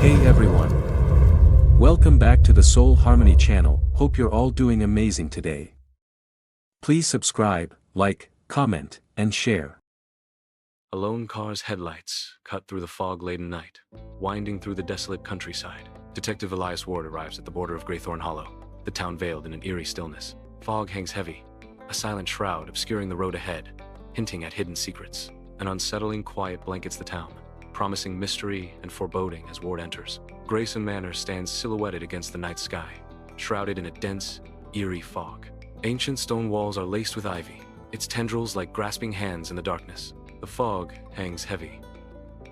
Hey everyone. Welcome back to the Soul Harmony channel. Hope you're all doing amazing today. Please subscribe, like, comment, and share. A lone car's headlights cut through the fog-laden night, winding through the desolate countryside. Detective Elias Ward arrives at the border of Greythorn Hollow, the town veiled in an eerie stillness. Fog hangs heavy, a silent shroud obscuring the road ahead, hinting at hidden secrets. An unsettling quiet blankets the town, promising mystery and foreboding as Ward enters. Greyson Manor stands silhouetted against the night sky, shrouded in a dense, eerie fog. Ancient stone walls are laced with ivy, its tendrils like grasping hands in the darkness. The fog hangs heavy,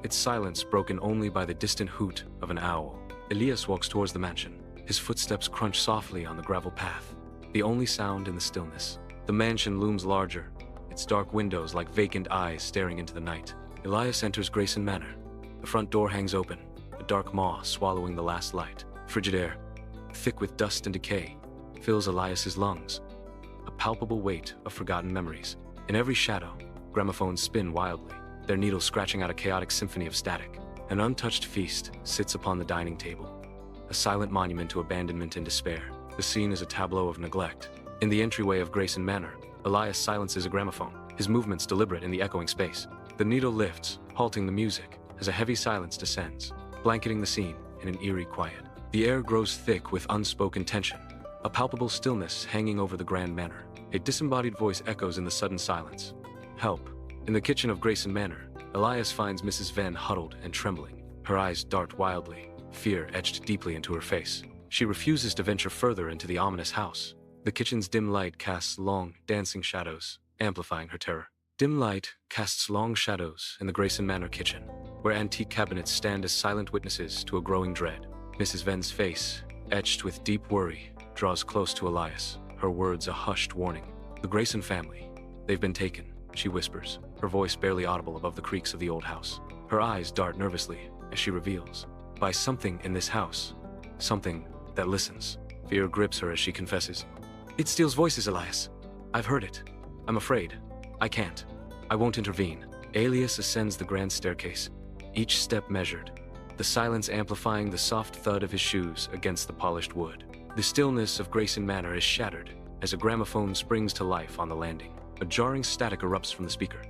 its silence broken only by the distant hoot of an owl. Elias walks towards the mansion, his footsteps crunch softly on the gravel path, the only sound in the stillness. The mansion looms larger, its dark windows like vacant eyes staring into the night. Elias enters Greyson Manor. The front door hangs open, a dark maw swallowing the last light. Frigid air, thick with dust and decay, fills Elias's lungs, a palpable weight of forgotten memories. In every shadow, gramophones spin wildly, their needles scratching out a chaotic symphony of static. An untouched feast sits upon the dining table, a silent monument to abandonment and despair. The scene is a tableau of neglect. In the entryway of Greyson Manor, Elias silences a gramophone, his movements deliberate in the echoing space. The needle lifts, halting the music, as a heavy silence descends, blanketing the scene in an eerie quiet. The air grows thick with unspoken tension, a palpable stillness hanging over the grand manor. A disembodied voice echoes in the sudden silence. Help. In the kitchen of Greyson Manor, Elias finds Mrs. Venn huddled and trembling. Her eyes dart wildly, fear etched deeply into her face. She refuses to venture further into the ominous house. The kitchen's dim light casts long, dancing shadows, amplifying her terror. Dim light casts long shadows in the Greyson Manor kitchen, where antique cabinets stand as silent witnesses to a growing dread. Mrs. Venn's face, etched with deep worry, draws close to Elias, her words a hushed warning. The Greyson family, they've been taken, she whispers, her voice barely audible above the creaks of the old house. Her eyes dart nervously as she reveals, by something in this house, something that listens. Fear grips her as she confesses. It steals voices, Elias. I've heard it. I'm afraid. I can't. I won't intervene. Elias ascends the grand staircase, each step measured, the silence amplifying the soft thud of his shoes against the polished wood. The stillness of Greyson Manor is shattered as a gramophone springs to life on the landing. A jarring static erupts from the speaker,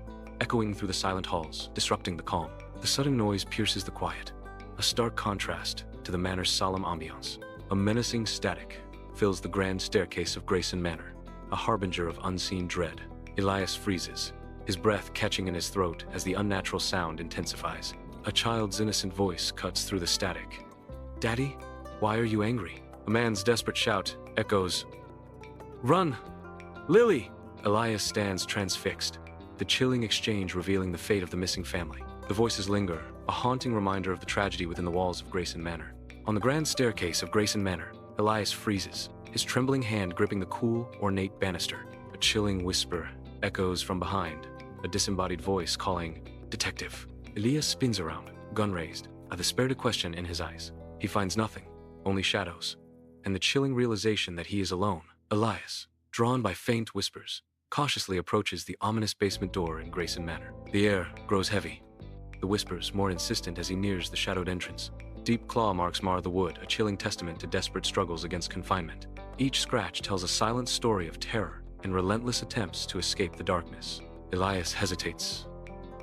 echoing through the silent halls, disrupting the calm. The sudden noise pierces the quiet, a stark contrast to the manor's solemn ambiance. A menacing static fills the grand staircase of Greyson Manor, a harbinger of unseen dread. Elias freezes, his breath catching in his throat as the unnatural sound intensifies. A child's innocent voice cuts through the static. Daddy, why are you angry? A man's desperate shout echoes. Run! Lily! Elias stands transfixed, the chilling exchange revealing the fate of the missing family. The voices linger, a haunting reminder of the tragedy within the walls of Greyson Manor. On the grand staircase of Greyson Manor, Elias freezes, his trembling hand gripping the cool, ornate banister. A chilling whisper echoes from behind, a disembodied voice calling, Detective. Elias spins around, gun raised, a despaired question in his eyes. He finds nothing, only shadows, and the chilling realization that he is alone. Elias, drawn by faint whispers, cautiously approaches the ominous basement door in Greyson Manor. The air grows heavy, the whispers more insistent as he nears the shadowed entrance. Deep claw marks mar the wood, a chilling testament to desperate struggles against confinement. Each scratch tells a silent story of terror and relentless attempts to escape the darkness. Elias hesitates,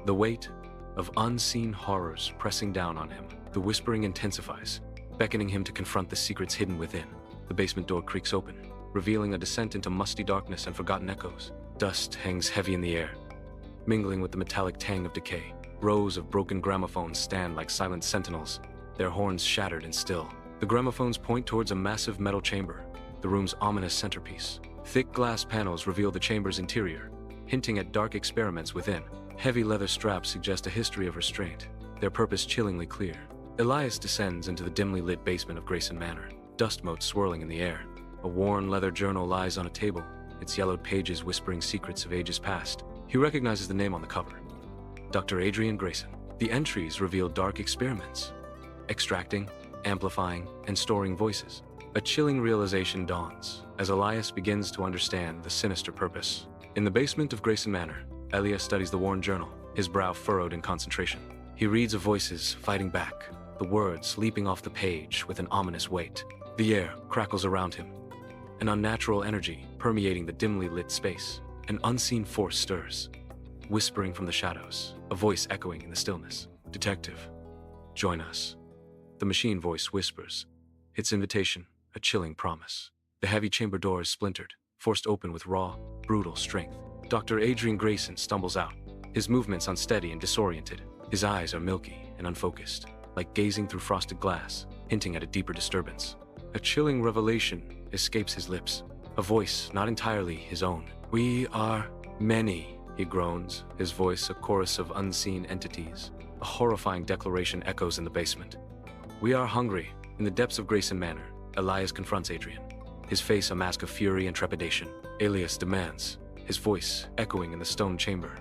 the weight of unseen horrors pressing down on him. The whispering intensifies, beckoning him to confront the secrets hidden within. The basement door creaks open, revealing a descent into musty darkness and forgotten echoes. Dust hangs heavy in the air, mingling with the metallic tang of decay. Rows of broken gramophones stand like silent sentinels, their horns shattered and still. The gramophones point towards a massive metal chamber, the room's ominous centerpiece. Thick glass panels reveal the chamber's interior, hinting at dark experiments within. Heavy leather straps suggest a history of restraint, their purpose chillingly clear. Elias descends into the dimly lit basement of Greyson Manor, dust motes swirling in the air. A worn leather journal lies on a table, its yellowed pages whispering secrets of ages past. He recognizes the name on the cover, Dr. Adrian Greyson. The entries reveal dark experiments, extracting, amplifying, and storing voices. A chilling realization dawns as Elias begins to understand the sinister purpose. In the basement of Greyson Manor, Elias studies the worn journal, his brow furrowed in concentration. He reads of voices fighting back, the words leaping off the page with an ominous weight. The air crackles around him, an unnatural energy permeating the dimly lit space. An unseen force stirs, whispering from the shadows, a voice echoing in the stillness. "Detective, join us." The machine voice whispers, its invitation a chilling promise. The heavy chamber door is splintered, forced open with raw, brutal strength. Dr. Adrian Greyson stumbles out, his movements unsteady and disoriented. His eyes are milky and unfocused, like gazing through frosted glass, hinting at a deeper disturbance. A chilling revelation escapes his lips, a voice not entirely his own. "We are many," he groans, his voice a chorus of unseen entities. A horrifying declaration echoes in the basement. "We are hungry." In the depths of Greyson Manor, Elias confronts Adrian, his face a mask of fury and trepidation. Elias demands, his voice echoing in the stone chamber.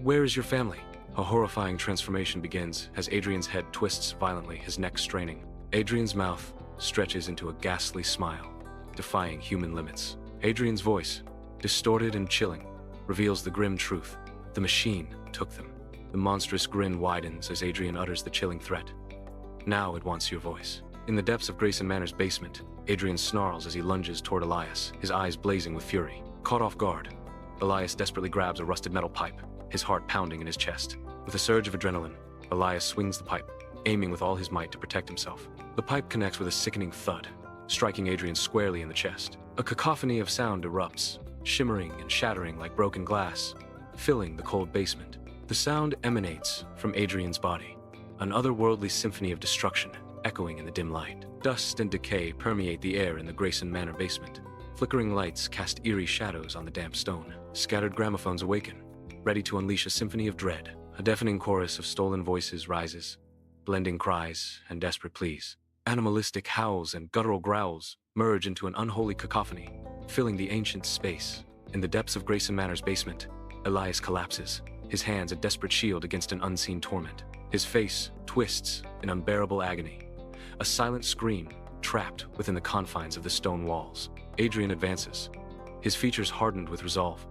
"Where is your family?" A horrifying transformation begins as Adrian's head twists violently, his neck straining. Adrian's mouth stretches into a ghastly smile, defying human limits. Adrian's voice, distorted and chilling, reveals the grim truth. The machine took them. The monstrous grin widens as Adrian utters the chilling threat. "Now it wants your voice." In the depths of Greyson Manor's basement, Adrian snarls as he lunges toward Elias, his eyes blazing with fury. Caught off guard, Elias desperately grabs a rusted metal pipe, his heart pounding in his chest. With a surge of adrenaline, Elias swings the pipe, aiming with all his might to protect himself. The pipe connects with a sickening thud, striking Adrian squarely in the chest. A cacophony of sound erupts, shimmering and shattering like broken glass, filling the cold basement. The sound emanates from Adrian's body, an otherworldly symphony of destruction echoing in the dim light. Dust and decay permeate the air in the Greyson Manor basement. Flickering lights cast eerie shadows on the damp stone. Scattered gramophones awaken, ready to unleash a symphony of dread. A deafening chorus of stolen voices rises, blending cries and desperate pleas. Animalistic howls and guttural growls merge into an unholy cacophony, filling the ancient space. In the depths of Greyson Manor's basement, Elias collapses, his hands a desperate shield against an unseen torment. His face twists in unbearable agony, a silent scream trapped within the confines of the stone walls. Adrian advances, his features hardened with resolve,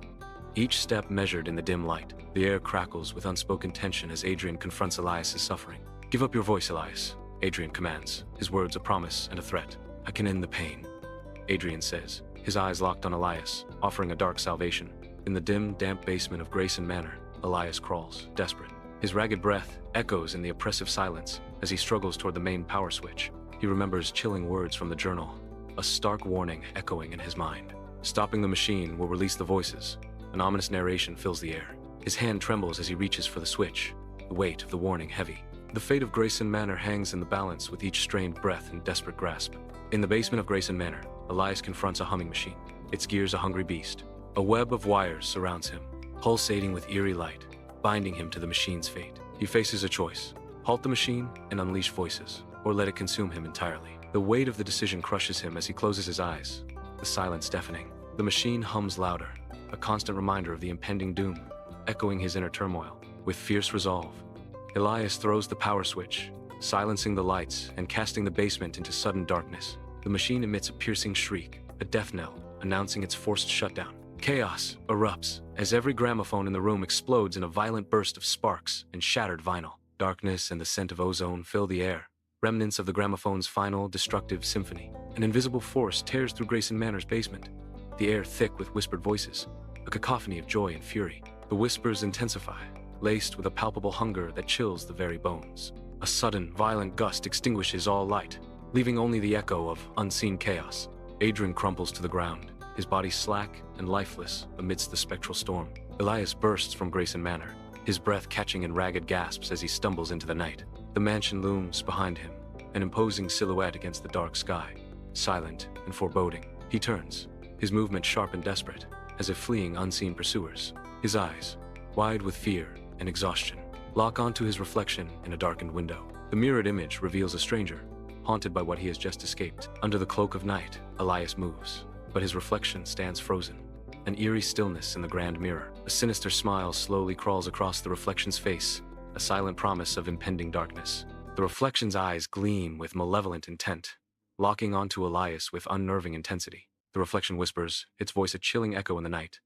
each step measured in the dim light. The air crackles with unspoken tension as Adrian confronts Elias's suffering. "Give up your voice, Elias," Adrian commands, his words a promise and a threat. "I can end the pain," Adrian says, his eyes locked on Elias, offering a dark salvation. In the dim, damp basement of Greyson Manor, Elias crawls, desperate. His ragged breath echoes in the oppressive silence as he struggles toward the main power switch. He remembers chilling words from the journal, a stark warning echoing in his mind. Stopping the machine will release the voices. An ominous narration fills the air. His hand trembles as he reaches for the switch, the weight of the warning heavy. The fate of Greyson Manor hangs in the balance with each strained breath and desperate grasp. In the basement of Greyson Manor, Elias confronts a humming machine, its gears a hungry beast. A web of wires surrounds him, pulsating with eerie light, binding him to the machine's fate. He faces a choice: halt the machine and unleash voices, or let it consume him entirely. The weight of the decision crushes him as he closes his eyes, the silence deafening. The machine hums louder, a constant reminder of the impending doom, echoing his inner turmoil. With fierce resolve, Elias throws the power switch, silencing the lights and casting the basement into sudden darkness. The machine emits a piercing shriek, a death knell, announcing its forced shutdown. Chaos erupts as every gramophone in the room explodes in a violent burst of sparks and shattered vinyl. Darkness and the scent of ozone fill the air, remnants of the gramophone's final destructive symphony. An invisible force tears through Greyson Manor's basement, the air thick with whispered voices, a cacophony of joy and fury. The whispers intensify, laced with a palpable hunger that chills the very bones. A sudden, violent gust extinguishes all light, leaving only the echo of unseen chaos. Adrian crumples to the ground, his body slack and lifeless amidst the spectral storm. Elias bursts from Greyson Manor, his breath catching in ragged gasps as he stumbles into the night. The mansion looms behind him, an imposing silhouette against the dark sky, silent and foreboding. He turns, his movement sharp and desperate, as if fleeing unseen pursuers. His eyes, wide with fear and exhaustion, lock onto his reflection in a darkened window. The mirrored image reveals a stranger, haunted by what he has just escaped. Under the cloak of night, Elias moves, but his reflection stands frozen. An eerie stillness in the grand mirror. A sinister smile slowly crawls across the reflection's face, a silent promise of impending darkness. The reflection's eyes gleam with malevolent intent, locking onto Elias with unnerving intensity. The reflection whispers, its voice a chilling echo in the night.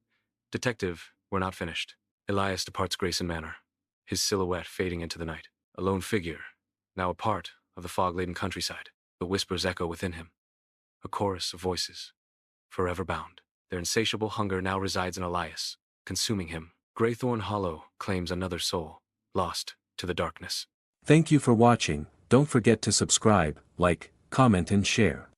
"Detective, we're not finished." Elias departs Greyson Manor, his silhouette fading into the night. A lone figure, now apart of the fog-laden countryside. The whispers echo within him. A chorus of voices, forever bound. Their insatiable hunger now resides in Elias, consuming him. Greythorn Hollow claims another soul, lost to the darkness. Thank you for watching. Don't forget to subscribe, like, comment and share.